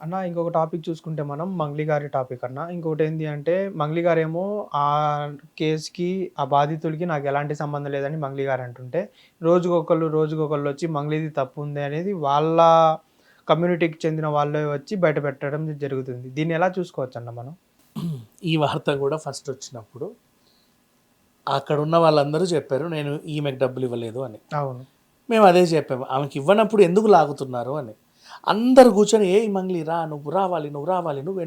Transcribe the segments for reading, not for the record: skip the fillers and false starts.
అన్న ఇంకొక టాపిక్ చూసుకుంటే మనం మంగ్లీ గారి టాపిక్ అన్న. ఇంకోటేంది అంటే మంగ్లీ గారేమో ఆ కేస్‌కి, ఆ బాధితుడికి నాకెలాంటి సంబంధం లేదని మంగ్లీ గారు అంటుంటే, రోజుకొకళ్ళొచ్చి మంగ్లీది తప్పుంది అనేది వాళ్ళ కమ్యూనిటీకి చెందిన వాళ్ళే వచ్చి బయట పెట్టడం జరుగుతుంది. దీన్నెలా చూసుకోవచ్చన్న మనం? ఈ వార్త కూడా ఫస్ట్ వచ్చినప్పుడు అక్కడున్న వాళ్ళందరూ చెప్పారు నేను ఈమెకు డబ్బులు ఇవ్వలేదు అని. అవును. మేము అదే చెప్పాము. ఆమెకి ఇవ్వనప్పుడు ఎందుకు లాగుతున్నారు అని. అందరూ కూర్చొని "ఏయ్ మంగ్లీ రా, నువ్వు రావాలి, నువ్వు రావాలి, నువ్వు"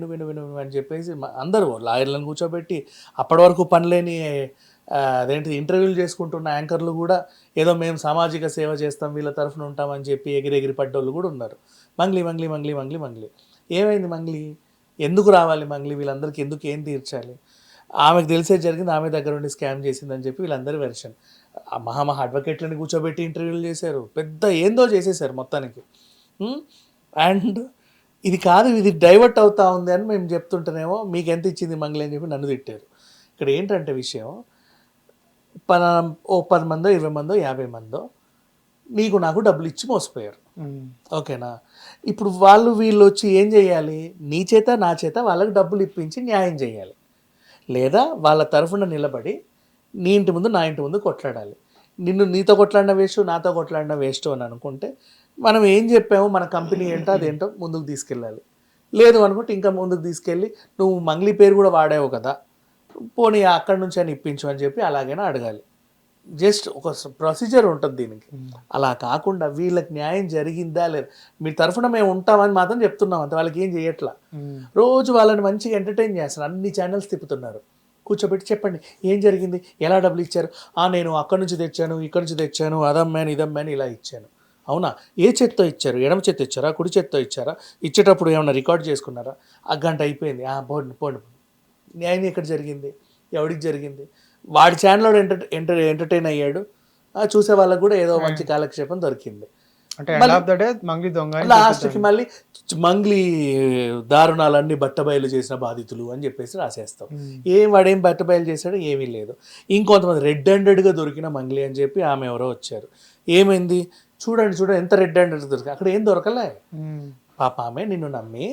అని చెప్పేసి అందరూ లాయర్‌లను కూర్చోబెట్టి అప్పటి వరకు పనిలేని అదేంటి ఇంటర్వ్యూలు చేసుకుంటున్న యాంకర్‌లు కూడా ఏదో మేము సామాజిక సేవ చేస్తాం, వీళ్ళ తరఫున ఉంటామని చెప్పి ఎగిరెగిరి పడ్డోళ్ళు కూడా ఉన్నారు. మంగ్లీ, మంగ్లీ, మంగ్లీ, మంగ్లీ, మంగ్లీ. ఏమైంది మంగ్లీ? ఎందుకు రావాలి మంగ్లీ? వీళ్ళందరికీ ఎందుకు ఏం తీర్చాలి? ఆమెకు తెలిసేది జరిగింది, ఆమె దగ్గర ఉండి స్కామ్ చేసిందని చెప్పి వీళ్ళందరి వెర్షన్. మహా అడ్వకేట్లని కూర్చోబెట్టి ఇంటర్వ్యూలు చేశారు. పెద్ద ఏందో చేసేసారు మొత్తానికి. అండ్ ఇది కాదు, ఇది డైవర్ట్ అవుతా ఉంది అని మేము చెప్తుంటేనేమో మీకు ఎంత ఇచ్చింది మంగ్లీ అని చెప్పి నన్ను తిట్టారు. ఇక్కడ ఏంటంటే విషయం, ఓ 10 మందో 20 మందో 50 మందో నీకు నాకు డబ్బులు ఇచ్చి మోసపోయారు. ఓకేనా? ఇప్పుడు వీళ్ళు వచ్చి ఏం చేయాలి? నీ చేత నా చేత వాళ్ళకి డబ్బులు ఇప్పించి న్యాయం చేయాలి. లేదా వాళ్ళ తరఫున నిలబడి నీ ఇంటి ముందు నా ఇంటి ముందు కొట్లాడాలి. నీతో కొట్లాడిన వేస్ట్, నాతో కొట్లాడిన వేస్ట్ అని అనుకుంటే మనం ఏం చెప్పామో మన కంపెనీ ఏంటో అదేంటో ముందుకు తీసుకెళ్ళాలి. లేదు అనుకుంటే ఇంకా ముందుకు తీసుకెళ్ళి నువ్వు మంగ్లీ పేరు కూడా వాడావు కదా, పోనీ అక్కడి నుంచి అని ఇప్పించు అని చెప్పి అలాగైనా అడగాలి. జస్ట్ ఒక ప్రొసీజర్ ఉంటుంది దీనికి. అలా కాకుండా వీళ్ళకి న్యాయం జరిగిందా లేదా, మీ తరఫున మేము ఉంటామని మాత్రం చెప్తున్నాం అంతే. వాళ్ళకి ఏం చేయట్లా. రోజు వాళ్ళని మంచిగా ఎంటర్టైన్ చేస్తారు, అన్ని ఛానల్స్ తిప్పుతున్నారు. కూర్చోబెట్టి చెప్పండి ఏం జరిగింది, ఎలా డబ్బులు ఇచ్చారు? నేను అక్కడి నుంచి తెచ్చాను, ఇక్కడి నుంచి తెచ్చాను, అదమ్మాను ఇదమ్మాను ఇలా ఇచ్చాను. అవునా? ఏ చేత్తో ఇచ్చారు? ఎడమ చేత్తో ఇచ్చారా, కుడి చేత్తో ఇచ్చారా? ఇచ్చేటప్పుడు ఏమైనా రికార్డ్ చేసుకున్నారా? ఆ గంట అయిపోయింది, పోండి పోండి. న్యాయం ఎక్కడ జరిగింది? ఎవడికి జరిగింది? వాడి ఛానల్లో ఎంటర్టైన్ అయ్యాడు, చూసే వాళ్ళకు కూడా ఏదో మంచి కాలక్షేపం దొరికింది. అంటే end of the day Mangli దొంగ అని లాస్ట్కి మళ్ళీ మంగ్లీ దారుణాలన్నీ బట్టబయలు చేసిన బాధితులు అని చెప్పేసి రాసేస్తాం. వాడేం బట్టబయలు చేశాడో ఏమీ లేదు. ఇంకొంతమంది రెడ్ హ్యాండెడ్గా దొరికిన మంగ్లీ అని చెప్పి ఆమె ఎవరో వచ్చారు. ఏమైంది? చూడండి ఎంత రెడ్ హ్యాండెడ్ దొరికి, అక్కడ ఏం దొరకలే. పాప ఆమె నిన్ను నమ్మి,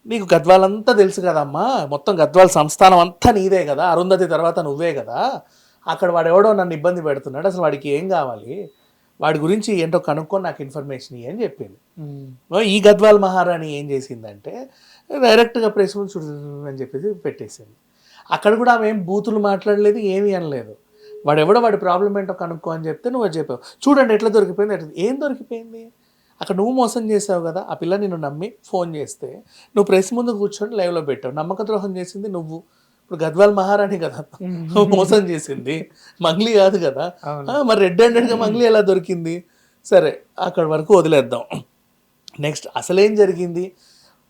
నీకు గద్వాలంతా తెలుసు కదమ్మా, మొత్తం గద్వాల సంస్థానం అంతా నీదే కదా, అరుంధతి తర్వాత నువ్వే కదా, అక్కడ వాడెవడో నన్ను ఇబ్బంది పెడుతున్నాడు, అసలు వాడికి ఏం కావాలి, వాడి గురించి ఏంటో కనుక్కొని నాకు ఇన్ఫర్మేషన్ ఇవ్వు అని చెప్పింది. ఈ గద్వాల్ మహారాణి ఏం చేసిందంటే డైరెక్ట్గా ప్రెస్ ముందు అని చెప్పేసి పెట్టేసింది. అక్కడ కూడా ఆమె ఏం బూతులు మాట్లాడలేదు, ఏమీ అనలేదు. వాడి ప్రాబ్లం ఏంటో కనుక్కో అని చెప్తే నువ్వు చెప్పావు. చూడండి ఎట్లా దొరికిపోయింది, ఏం దొరికిపోయింది? అక్కడ నువ్వు మోసం చేసావు కదా. ఆ పిల్ల నిన్ను నమ్మి ఫోన్ చేస్తే నువ్వు ప్రెస్ ముందు కూర్చొని లైవ్లో పెట్టావు. నమ్మక ద్రోహం చేసింది నువ్వు. ఇప్పుడు గద్వాల్ మహారాణి కదా మోసం చేసింది, మంగ్లీ కాదు కదా. మరి రెడ్ హ్యాండెడ్గా మంగ్లీ ఎలా దొరికింది? సరే అక్కడి వరకు వదిలేద్దాం. నెక్స్ట్ అసలేం జరిగింది?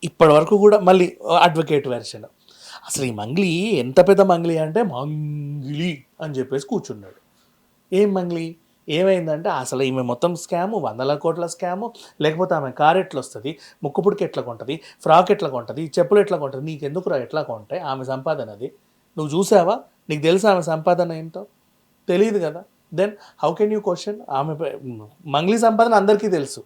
ఇప్పటి వరకు కూడా మళ్ళీ అడ్వకేట్ వెర్షన్. అసలు ఈ మంగ్లీ ఎంత పెద్ద మంగ్లీ అంటే మంగ్లీ అని చెప్పేసి కూర్చున్నాడు. ఏం మంగ్లీ? ఏమైందంటే అసలు ఈమె మొత్తం స్కాము, 100 కోట్ల స్కాము. లేకపోతే ఆమె కారు ఎట్లా వస్తుంది, ముక్కుపుడికి ఎట్లా కొంటుంది, ఫ్రాక్ ఎట్లా కొంటుంది, చెప్పులు ఎట్లా కొంటుంది, నీకెందుకు ఎట్లా కొంటాయి ఆమె సంపాదన? అది నువ్వు చూసావా? నీకు తెలుసా ఆమె సంపాదన ఏంటో? తెలియదు కదా. Then how can you question? ఆమె మంగ్లీ సంపాదన అందరికీ తెలుసు,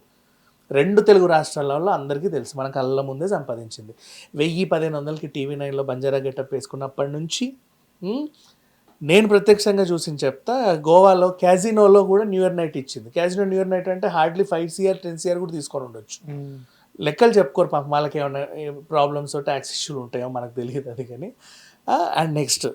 2 తెలుగు రాష్ట్రాలలో అందరికీ తెలుసు, మన కళ్ళ ముందే సంపాదించింది. 1000-1500కి TV9లో బంజారా గెటప్ వేసుకున్నప్పటి నుంచి నేను ప్రత్యక్షంగా చూసి చెప్తా. గోవాలో క్యాజినోలో కూడా న్యూ ఇయర్ నైట్ ఇచ్చింది. క్యాజినో న్యూ ఇయర్ నైట్ అంటే హార్డ్లీ 5 CR 10 CR కూడా తీసుకొని ఉండొచ్చు. లెక్కలు చెప్పుకోరు పాపం, వాళ్ళకి ఏమైనా ప్రాబ్లమ్స్ ట్యాక్స్ ఇష్యూలు ఉంటాయో మనకు తెలియదు అది. కానీ అండ్ నెక్స్ట్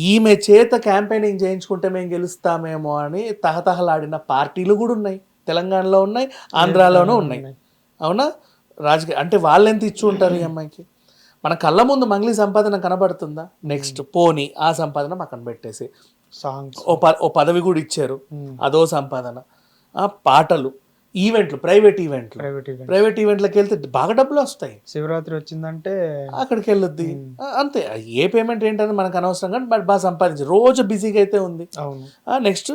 ఈమె చేత క్యాంపెయినింగ్ చేయించుకుంటే మేము గెలుస్తామేమో అని తహతహలాడిన పార్టీలు కూడా ఉన్నాయి. తెలంగాణలో ఉన్నాయి, ఆంధ్రాలోనూ ఉన్నాయి. అవునా? రాజకీయ అంటే వాళ్ళు ఎంత ఇచ్చి ఉంటారు ఈ అమ్మాయికి? మన కళ్ళ ముందు మంగ్లీ సంపాదన కనబడుతుందా? నెక్స్ట్ పోనీ ఆ సంపాదన పక్కన పెట్టేసి సాంగ్స్, ఓ పదవి కూడా ఇచ్చారు, అదో సంపాదన. పాటలు, ఈవెంట్లు, ప్రైవేట్ ఈవెంట్లకు వెళ్తే బాగా డబ్బులు వస్తాయి. శివరాత్రి వచ్చిందంటే అక్కడికి వెళ్ళొద్ది అంతే. ఏ పేమెంట్ ఏంటని మనకు అనవసరం, కానీ బాగా సంపాదించి రోజు బిజీగా అయితే ఉంది. నెక్స్ట్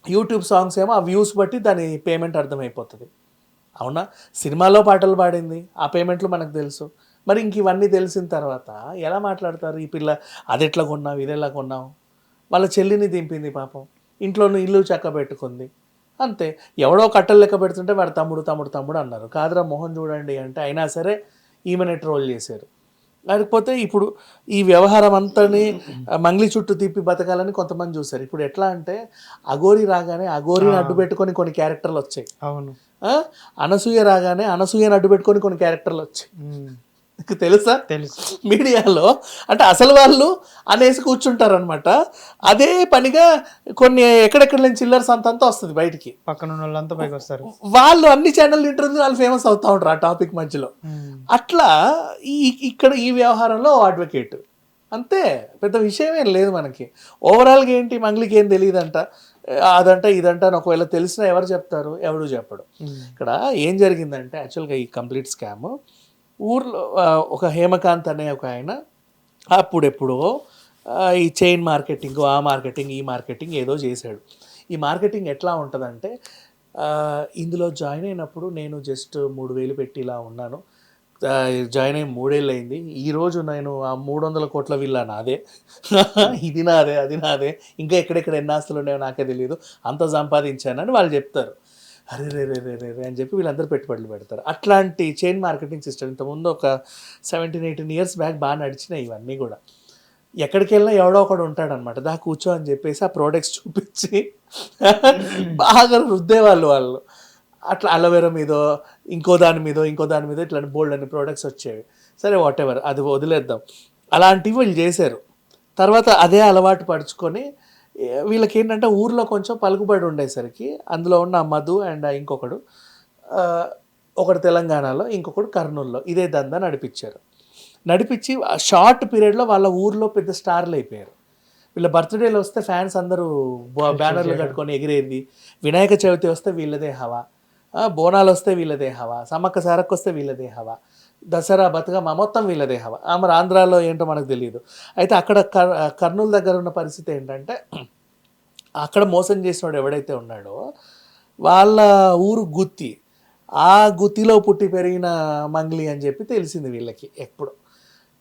యూట్యూబ్ సాంగ్స్ ఏమో ఆ వ్యూస్ బట్టి దాని పేమెంట్ అర్థమైపోతుంది. అవునా? సినిమాలో పాటలు పాడింది, ఆ పేమెంట్లు మనకు తెలుసు. మరి ఇంక ఇవన్నీ తెలిసిన తర్వాత ఎలా మాట్లాడతారు? ఈ పిల్ల అది ఎట్లా కొన్నావు, ఇది ఎలా కొన్నావు? వాళ్ళ చెల్లిని దింపింది పాపం, ఇంట్లోనూ ఇల్లు చక్క పెట్టుకుంది. అంతే. ఎవడో కట్టలు లెక్క పెడుతుంటే వాడు తమ్ముడు తమ్ముడు తమ్ముడు అన్నారు. కాదురా మొహం చూడండి అంటే అయినా సరే ఈమెనే ట్రోల్ చేశారు. లేకపోతే ఇప్పుడు ఈ వ్యవహారం అంతని మంగ్లీ చుట్టూ తిప్పి బతకాలని కొంతమంది చూశారు. ఇప్పుడు ఎట్లా అంటే అఘోరి రాగానే అఘోరిని అడ్డు పెట్టుకొని కొన్ని క్యారెక్టర్లు వచ్చాయి. అవును. అనసూయ రాగానే అనసూయని అడ్డు పెట్టుకొని కొన్ని క్యారెక్టర్లు వచ్చాయి. నీకు తెలుసా? తెలుసు. మీడియాలో అంటే అసలు వాళ్ళు అనేసి కూర్చుంటారు అనమాట. అదే పనిగా కొన్ని ఎక్కడెక్కడ లేని చిల్లర్స్ అంతా వస్తుంది బయటికి. పక్కన ఉన్న వాళ్ళంతా పైకి వస్తారు. వాళ్ళు అన్ని ఛానల్ ఇంటర్వ్యూ వాళ్ళు ఫేమస్ అవుతా ఉంటారు ఆ టాపిక్ మధ్యలో. అట్లా ఇక్కడ ఈ వ్యవహారంలో అడ్వకేట్ అంతే, పెద్ద విషయమేం లేదు మనకి. ఓవరాల్గా ఏంటి, మంగ్లీకి ఏం తెలియదంట, అదంట ఇదంట అని ఒకవేళ తెలిసినా ఎవరు చెప్తారు? ఎవడు చెప్పడు. ఇక్కడ ఏం జరిగిందంటే యాక్చువల్గా ఈ కంప్లీట్ స్కామ్ ఊర్లో ఒక హేమకాంత్ అనే ఒక ఆయన అప్పుడెప్పుడో ఈ చైన్ మార్కెటింగ్, ఆ మార్కెటింగ్, ఈ మార్కెటింగ్ ఏదో చేశాడు. ఈ మార్కెటింగ్ ఎట్లా ఉంటుందంటే ఇందులో జాయిన్ అయినప్పుడు నేను జస్ట్ 3,000 పెట్టి ఇలా ఉన్నాను, జాయిన్ అయ్యి 3 ఏళ్ళు అయింది, ఈరోజు నేను ఆ 300 కోట్ల విల్లా నాదే, ఇది నాదే, అది నాదే, ఇంకా ఎక్కడెక్కడ ఎన్ని ఆస్తులు ఉన్నాయో నాకే తెలియదు, అంత సంపాదించానని వాళ్ళు చెప్తారు. అరే రే రే రే రే అని చెప్పి వీళ్ళందరూ పెట్టుబడులు పెడతారు. అట్లాంటి చైన్ మార్కెటింగ్ సిస్టమ్ ఇంతకుముందు ఒక 17-18 ఇయర్స్ బ్యాక్ బాగా నడిచినాయి ఇవన్నీ కూడా. ఎక్కడికి వెళ్ళినా ఎవడో ఒకడు ఉంటాడనమాట, దా కూర్చో అని చెప్పేసి ఆ ప్రోడక్ట్స్ చూపించి బాగా రుద్దేవాళ్ళు వాళ్ళు. అట్లా అలోవెరా మీదో ఇంకో దాని మీదో ఇట్లాంటి బోల్డ్ అన్ని ప్రోడక్ట్స్ వచ్చేవి. సరే వాట్ ఎవర్, అది వదిలేద్దాం. అలాంటివి వీళ్ళు చేశారు. తర్వాత అదే అలవాటు పరుచుకొని వీళ్ళకి ఏంటంటే ఊర్లో కొంచెం పలుకుబడి ఉండేసరికి అందులో ఉన్న మధు అండ్ ఇంకొకడు, ఒకడు తెలంగాణలో, ఇంకొకడు కర్నూలులో ఇదే దందా నడిపించి షార్ట్ పీరియడ్లో వాళ్ళ ఊర్లో పెద్ద స్టార్లు అయిపోయారు. వీళ్ళ బర్త్డేలు వస్తే ఫ్యాన్స్ అందరూ బ్యానర్లు కట్టుకొని ఎగిరేది, వినాయక చవితి వస్తే వీళ్ళదే హవా, బోనాలు వస్తే వీళ్ళదే హవా, సమ్మక్క సారక్క వస్తే వీళ్ళదే హవా, దసరా బతుకమ్మ మొత్తం వీళ్ళదే హవా. మరి ఆంధ్రాలో ఏంటో మనకు తెలియదు. అయితే అక్కడ కర్నూలు దగ్గర ఉన్న పరిస్థితి ఏంటంటే అక్కడ మోసం చేసినోడు ఎవడైతే ఉన్నాడో వాళ్ళ ఊరు గుత్తి, ఆ గుత్తిలో పుట్టి పెరిగిన మంగ్లీ అని చెప్పి తెలిసింది వీళ్ళకి. ఎప్పుడు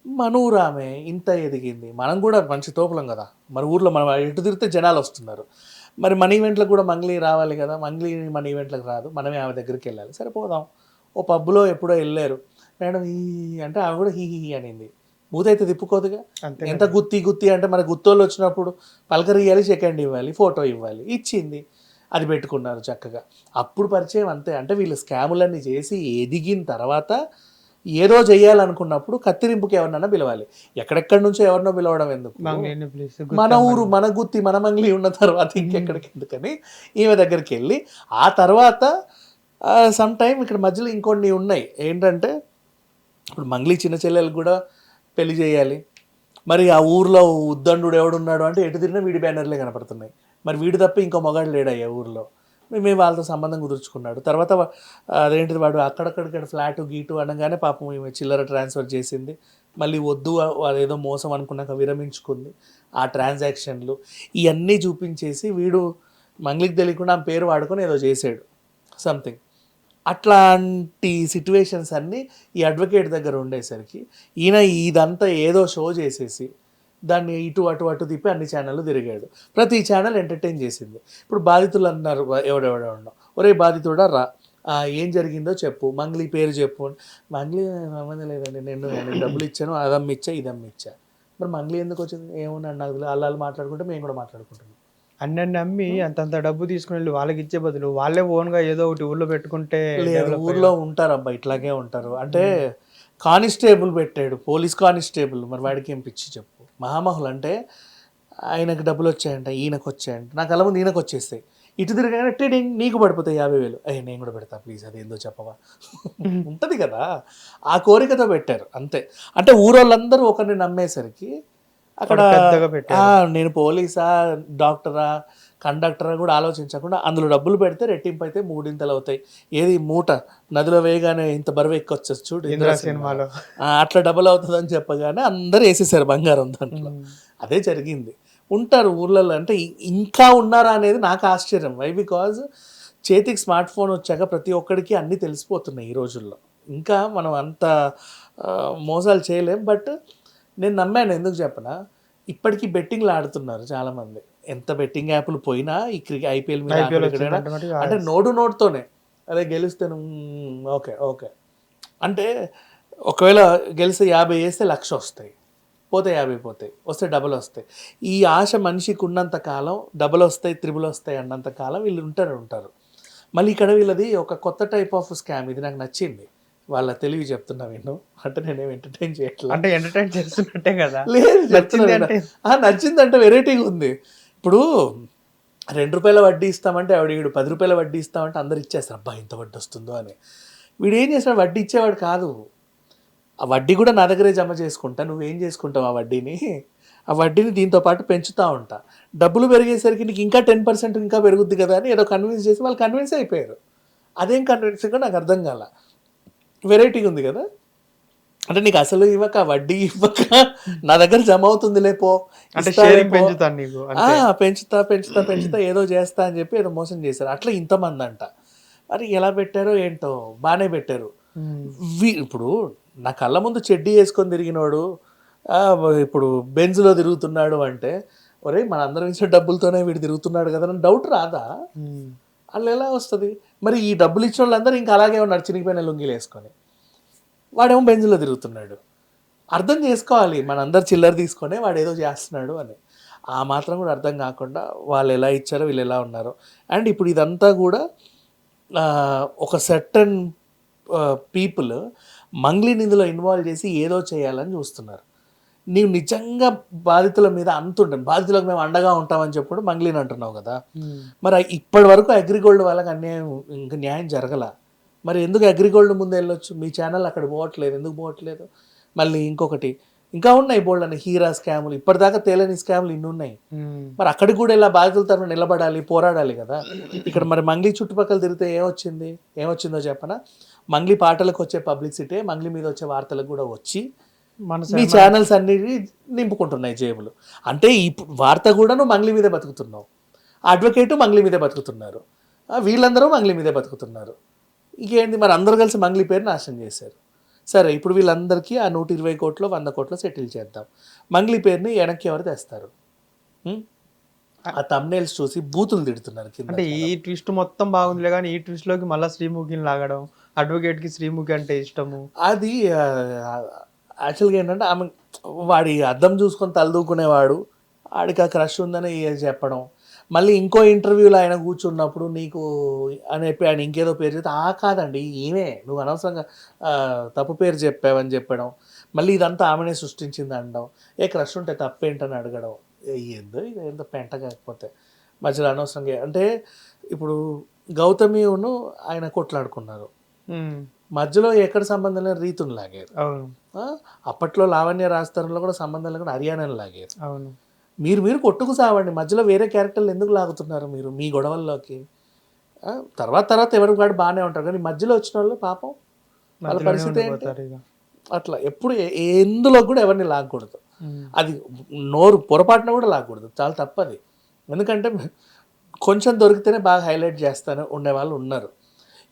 మన ఊరు ఆమె ఇంత ఎదిగింది, మనం కూడా మంచి తోపులం కదా, మన ఊర్లో మనం ఎటు తిరిగితే జనాలు వస్తున్నారు, మరి మన ఈవెంట్లకు కూడా మంగ్లీ రావాలి కదా, మంగ్లీ మన ఈవెంట్లకు రాదు, మనమే ఆమె దగ్గరికి వెళ్ళాలి. సరే పోదాం. ఓ పబ్లో ఎప్పుడో వెళ్ళారు, మేడం ఈ అంటే ఆమె కూడా హీ అనింది. బూతైతే తిప్పుకోదుగా. ఎంత గుత్తి అంటే మన గుత్తోళ్ళు వచ్చినప్పుడు పలకరియాలి, సెకండ్ ఇవ్వాలి, ఫోటో ఇవ్వాలి, ఇచ్చింది, అది పెట్టుకున్నారు చక్కగా. అప్పుడు పరిచయం అంతే. అంటే వీళ్ళు స్కాములన్నీ చేసి ఎదిగిన తర్వాత ఏదో చెయ్యాలనుకున్నప్పుడు కత్తిరింపుకి ఎవరినన్నా పిలవాలి. ఎక్కడెక్కడి నుంచో ఎవరినో పిలవడం ఎందుకు, మన ఊరు మన గుత్తి మన మంగ్లీ ఉన్న తర్వాత ఇంకెక్కడికి ఎందుకని ఈమె దగ్గరికి వెళ్ళి ఆ తర్వాత సమ్ టైం ఇక్కడ మధ్యలో ఇంకొన్ని ఉన్నాయి. ఏంటంటే ఇప్పుడు మంగ్లీ చిన్న చెల్లెలకు కూడా పెళ్లి చేయాలి. మరి ఆ ఊర్లో ఉద్దండు ఎవడున్నాడు అంటే ఎటు తిరిగినా వీడి బ్యానర్లే కనపడుతున్నాయి. మరి వీడు తప్ప ఇంకో మగాడు లేడయ్యా ఊర్లో. మేము వాళ్ళతో సంబంధం కుదుర్చుకున్నాడు. తర్వాత అదేంటిది వాడు అక్కడక్కడిక్కడ ఫ్లాట్ గీటు అనగానే పాపం ఈమె చిల్లర ట్రాన్స్ఫర్ చేసింది. మళ్ళీ వద్దు అదేదో మోసం అనుకున్నాక విరమించుకుంది. ఆ ట్రాన్సాక్షన్లు ఇవన్నీ చూపించేసి వీడు మంగ్లీకి తెలియకుండా ఆ పేరు వాడుకొని ఏదో చేసాడు సంథింగ్. అట్లాంటి సిట్యువేషన్స్ అన్నీ ఈ అడ్వకేట్ దగ్గర ఉండేసరికి ఈయన ఇదంతా ఏదో షో చేసేసి దాన్ని ఇటు అటు తిప్పి అన్ని ఛానళ్ళు తిరిగాడు. ప్రతి ఛానల్ ఎంటర్టైన్ చేసింది. ఇప్పుడు బాధితులు అన్నారు, ఎవడెవడో ఉన్నావు, ఒరే బాధితుడా రా, ఏం జరిగిందో చెప్పు, మంగ్లీ పేరు చెప్పు. మంగ్లీ సంబంధం లేదండి, నేను డబ్బులు ఇచ్చాను, అదమ్మిచ్చా ఇదమ్మిచ్చా. మరి మంగ్లీ ఎందుకు వచ్చింది ఏమన్నా నాకు వాళ్ళు మాట్లాడుకుంటే మేము కూడా మాట్లాడుకుంటున్నాం. అన్నీ అమ్మి అంతంత డబ్బు తీసుకుని వెళ్ళి వాళ్ళకి ఇచ్చే బదులు వాళ్ళే ఓన్గా ఏదో ఒకటి ఊళ్ళో పెట్టుకుంటే. లేదు, ఊర్లో ఉంటారు అబ్బా, ఇట్లాగే ఉంటారు. అంటే కానిస్టేబుల్ పెట్టాడు, పోలీస్ కానిస్టేబుల్, మరి వాడికి ఏం పిచ్చి చెప్పు. మహామహులు అంటే ఆయనకు డబ్బులు వచ్చాయంట, ఈయనకు వచ్చాయంట, నాకు అలా ముందు ఈయనకు వచ్చేస్తాయి, ఇటు తిరగానే టిడింగ్ నీకు పడిపోతాయి 50,000, నేను కూడా పెడతా ప్లీజ్, అది ఏందో చెప్పవా ఉంటుంది కదా. ఆ కోరికతో పెట్టారు అంతే. అంటే ఊరోళ్ళందరూ ఒకరిని నమ్మేసరికి అక్కడ నేను పోలీసా డాక్టరా కండక్టరా కూడా ఆలోచించకుండా అందులో డబ్బులు పెడితే రెట్టింపు అయితే 3 అవుతాయి. ఏది మూట నదిలో వేయగానే ఇంత బరువు ఎక్కొచ్చు చూడు ఇంద్రా సినిమాలో, అట్లా డబుల్ అవుతుందని చెప్పగానే అందరూ వేసేసారు బంగారం దాంట్లో. అదే జరిగింది. ఉంటారు ఊర్లలో. అంటే ఇంకా ఉన్నారా అనేది నాకు ఆశ్చర్యం. వై బికాజ్ చేతికి స్మార్ట్ ఫోన్ వచ్చాక ప్రతి ఒక్కడికి అన్నీ తెలిసిపోతున్నాయి ఈ రోజుల్లో. ఇంకా మనం అంత మోసాలు చేయలేం. బట్ నేను నమ్మాను, ఎందుకు చెప్పనా, ఇప్పటికీ బెట్టింగ్లు ఆడుతున్నారు చాలామంది. ఎంత బెట్టింగ్ యాప్లు పోయినా ఈ ఐపీఎల్ మీద IPL ఆటలు ఇక్కడ వచ్చిందంటే అంటే నోటుతోనే అదే గెలిస్తే ఓకే ఓకే అంటే ఒకవేళ గెలిస్తే 50 వేస్తే 1,00,000 వస్తాయి, పోతే 50 పోతాయి, వస్తే డబుల్ వస్తాయి. ఈ ఆశ మనిషికి ఉన్నంత కాలం డబుల్ వస్తాయి, త్రిబుల్ వస్తాయి అన్నంత కాలం వీళ్ళు ఉంటారు. మళ్ళీ ఇక్కడ వీళ్ళది ఒక కొత్త టైప్ ఆఫ్ స్కామ్, ఇది నాకు నచ్చింది. వాళ్ళ తెలివి చెప్తున్నా విన్ను, అంటే నేనేం ఎంటర్టైన్ చేయట్లేదు. అంటే ఎంటర్టైన్ చేస్తున్నట్టే కదా. లేదు నచ్చింది అంటే నచ్చిందంటే వెరైటీగా ఉంది. ఇప్పుడు ₹2 వడ్డీ ఇస్తామంటే వీడు ₹10 వడ్డీ ఇస్తామంటే అందరు ఇచ్చేస్తారు, అబ్బా ఇంత వడ్డీ వస్తుందో అని. వీడు ఏం చేస్తాడు, వడ్డీ ఇచ్చేవాడు కాదు, ఆ వడ్డీ కూడా నా దగ్గరే జమ చేసుకుంటా, నువ్వేం చేసుకుంటావు ఆ వడ్డీని దీంతో పాటు పెంచుతూ ఉంటా, డబ్బులు పెరిగేసరికి నీకు ఇంకా 10% ఇంకా పెరుగుద్ది కదా అని ఏదో కన్విన్స్ చేసి వాళ్ళు కన్విన్స్ అయిపోయారు. అదేం కన్విన్సింగ్ నాకు అర్థం కాల, వెరైటీగా ఉంది కదా. అంటే నీకు అసలు ఇవ్వక వడ్డీ ఇవ్వక నా దగ్గర జమ అవుతుంది లేపో, అంటే షేరింగ్ పెంచుతాను నీకు, పెంచుతా ఏదో చేస్తా అని చెప్పి ఏదో మోసం చేశారు. అట్లా ఇంతమంది అంట. మరి ఎలా పెట్టారో ఏంటో, బాగానే పెట్టారు. ఇప్పుడు నా కళ్ళ ముందు చెడ్డీ వేసుకొని తిరిగినోడు ఇప్పుడు బెంజ్లో తిరుగుతున్నాడు అంటే, ఒరే మన అందరం ఇచ్చిన డబ్బులతోనే వీడు తిరుగుతున్నాడు కదా అని డౌట్ రాదా? వాళ్ళు ఎలా వస్తుంది? మరి ఈ డబ్బులు ఇచ్చిన వాళ్ళందరూ ఇంకా అలాగే ఉన్నారు, చినిగిపోయిన లుంగీలు వేసుకొని. వాడేమో బెంజ్లో తిరుగుతున్నాడు. అర్థం చేసుకోవాలి, మనందరు చిల్లర తీసుకొని వాడు ఏదో చేస్తున్నాడు అని. ఆ మాత్రం కూడా అర్థం కాకుండా వాళ్ళు ఎలా ఇచ్చారో వీళ్ళు ఎలా ఉన్నారో. అండ్ ఇప్పుడు ఇదంతా కూడా ఒక సర్టన్ పీపుల్ మంగ్లీని ఇందులో ఇన్వాల్వ్ చేసి ఏదో చేయాలని చూస్తున్నారు. నీవు నిజంగా బాధితుల మీద అంతుంటాను, బాధితులకు మేము అండగా ఉంటామని చెప్పుడు మంగ్లీని అంటున్నావు కదా. మరి ఇప్పటి వరకు అగ్రిగోల్డ్ వాళ్ళకి ఇంకా న్యాయం జరగల. మరి ఎందుకు అగ్రిగోల్డ్ ముందు వెళ్ళొచ్చు? మీ ఛానల్ అక్కడ పోవట్లేదు, ఎందుకు పోవట్లేదు? మళ్ళీ ఇంకొకటి ఇంకా ఉన్నాయి బోల్డ్ అని హీరా స్కాములు, ఇప్పటిదాకా తేలని స్కాములు ఇన్ని ఉన్నాయి. మరి అక్కడికి కూడా ఇలా బాధితుల తరఫున నిలబడాలి, పోరాడాలి కదా. ఇక్కడ మరి మంగ్లీ చుట్టుపక్కల తిరిగితే ఏమొచ్చిందో చెప్పనా? మంగ్లీ పాటలకు వచ్చే పబ్లిసిటీ మంగ్లీ మీద వచ్చే వార్తలకు కూడా వచ్చి మీ ఛానల్స్ అన్ని నింపుకుంటున్నాయి జేబులు. అంటే ఈ వార్త కూడా నువ్వు మంగ్లీ మీదే బతుకుతున్నావు, అడ్వకేటు మంగ్లీ మీదే బతుకుతున్నారు, వీళ్ళందరూ మంగ్లీ మీదే బతుకుతున్నారు. ఇంకేంటి మరి అందరూ కలిసి మంగ్లీ పేరు నాశనం చేశారు. సరే ఇప్పుడు వీళ్ళందరికీ ఆ 120 కోట్లు 100 కోట్లు సెటిల్ చేద్దాం. మంగ్లీ పేరుని వెనక్కి ఎవరు తెస్తారు? ఆ తమ్నేల్స్ చూసి బూతులు తిడుతున్నారు కింద. అంటే ఈ ట్విస్ట్ మొత్తం బాగుందిలే కానీ ఈ ట్విస్ట్ లోకి మళ్ళీ శ్రీముఖిని లాగడం, అడ్వకేట్ కి శ్రీముఖి అంటే ఇష్టము, అది యాక్చువల్గా ఏంటంటే ఆమె వాడి అద్దం చూసుకొని తలదూకునేవాడు, ఆడికి ఆ క్రష్ ఉందని చెప్పడం. మళ్ళీ ఇంకో ఇంటర్వ్యూలో ఆయన కూర్చున్నప్పుడు నీకు అని చెప్పి ఆయన ఇంకేదో పేరు చెప్తే కాదండి ఈమె, నువ్వు అనవసరంగా తప్పు పేరు చెప్పావని చెప్పడం. మళ్ళీ ఇదంతా ఆమెనే సృష్టించింది అనడం. క్రష్ ఉంటే తప్పేంటని అడగడం. ఏందో పెంట కాకపోతే మధ్యలో అనవసరంగా. అంటే ఇప్పుడు గౌతమిను ఆయన కొట్లాడుకున్నారు, మధ్యలో ఎక్కడ సంబంధం లేని రీతుని లాగారు. అప్పట్లో లావణ్య రాజతరంలో కూడా సంబంధం లేకుండా హర్యానాని లాగారు. అవును, మీరు కొట్టుకు సావండి, మధ్యలో వేరే క్యారెక్టర్లు ఎందుకు లాగుతున్నారు మీరు మీ గొడవల్లోకి? తర్వాత ఎవరికి వాడు బాగానే ఉంటారు, కానీ మధ్యలో వచ్చిన వాళ్ళు పాపం వాళ్ళ పరిస్థితి ఏంటి? అట్లా ఎప్పుడు ఎందులో కూడా ఎవరిని లాగకూడదు. అది నోరు పొరపాటున కూడా లాగకూడదు, చాలా తప్పది. ఎందుకంటే కొంచెం దొరికితేనే బాగా హైలైట్ చేస్తాను ఉండేవాళ్ళు ఉన్నారు.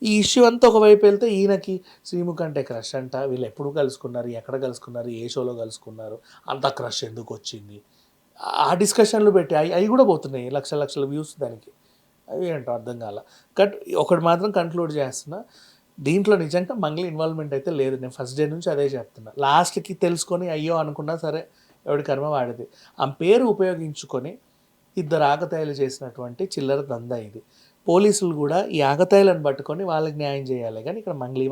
ఈ ఇష్యూ అంతా ఒకవైపు వెళ్తే ఈయనకి శ్రీముఖి అంటే క్రష్ అంట, వీళ్ళు ఎప్పుడు కలుసుకున్నారు, ఎక్కడ కలుసుకున్నారు, ఏ షోలో కలుసుకున్నారు, అంత క్రష్ ఎందుకు వచ్చింది, ఆ డిస్కషన్లు పెట్టి అవి కూడా పోతున్నాయి లక్షల వ్యూస్ దానికి. అవి ఏంటో అర్థం కాల. ఒకటి మాత్రం కన్క్లూడ్ చేస్తున్నా, దీంట్లో నిజంగా మంగ్లీ ఇన్వాల్వ్మెంట్ అయితే లేదు. నేను ఫస్ట్ డే నుంచి అదే చెప్తున్నా. లాస్ట్కి తెలుసుకొని అయ్యో అనుకున్నా సరే, ఎవడి కర్మ వాడిది. ఆ పేరు ఉపయోగించుకొని 2 ఆకతాయిలు చేసినటువంటి చిల్లర దందా ఇది. పోలీసులు కూడా ఈ ఆకతాయిలను పట్టుకొని వాళ్ళకి న్యాయం చేయాలి, కానీ ఇక్కడ మంగ్లీ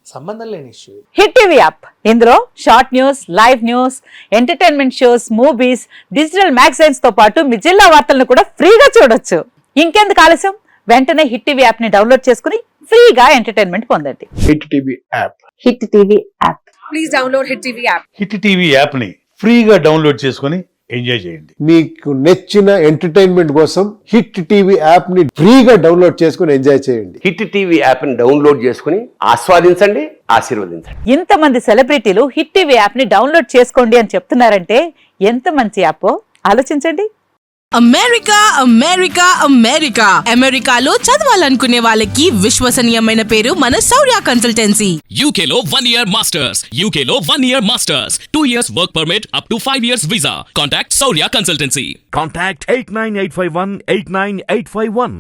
సంబంధం లేని ఇష్యూ. హిట్ టీవీ యాప్, ఇందులో short news, live news, entertainment shows, movies, digital magazines తో పాటు మీ జిల్లా వార్తలను కూడా ఫ్రీగా చూడొచ్చు. ఇంకెందుకు ఆలస్యం, వెంటనే హిట్ టీవీ యాప్ ని డౌన్లోడ్ చేసుకుని ఫ్రీగా ఎంటర్టైన్మెంట్ పొందండి. Hit TV app, hit TV app, please download hit TV app. Hit TV app ని ఫ్రీగా డౌన్లోడ్ చేసుకొని ఎంజాయ్ చేయండి. మీకు నచ్చిన ఎంటర్టైన్మెంట్ కోసం హిట్ టీవీ యాప్ ని ఫ్రీగా డౌన్లోడ్ చేసుకొని ఎంజాయ్ చేయండి. హిట్ టీవీ యాప్ ని డౌన్లోడ్ చేసుకుని ఆస్వాదించండి, ఆశీర్వదించండి. ఇంతమంది సెలబ్రిటీలు హిట్ టీవీ యాప్ ని డౌన్లోడ్ చేసుకోండి అని చెప్తున్నారంటే ఎంత మంచి యాప్ ఆలోచించండి. అమెరికా అమెరికా అమెరికా అమెరికాలో చదవాలనుకునే వాళ్ళకి విశ్వసనీయమైన పేరు మన శౌర్య కన్సల్టెన్సీ. UK లో 1 year masters. UK లో 1 year masters. 2 years work permit up to 5 years visa. Contact Saurya Consultancy. Contact 89851 89851.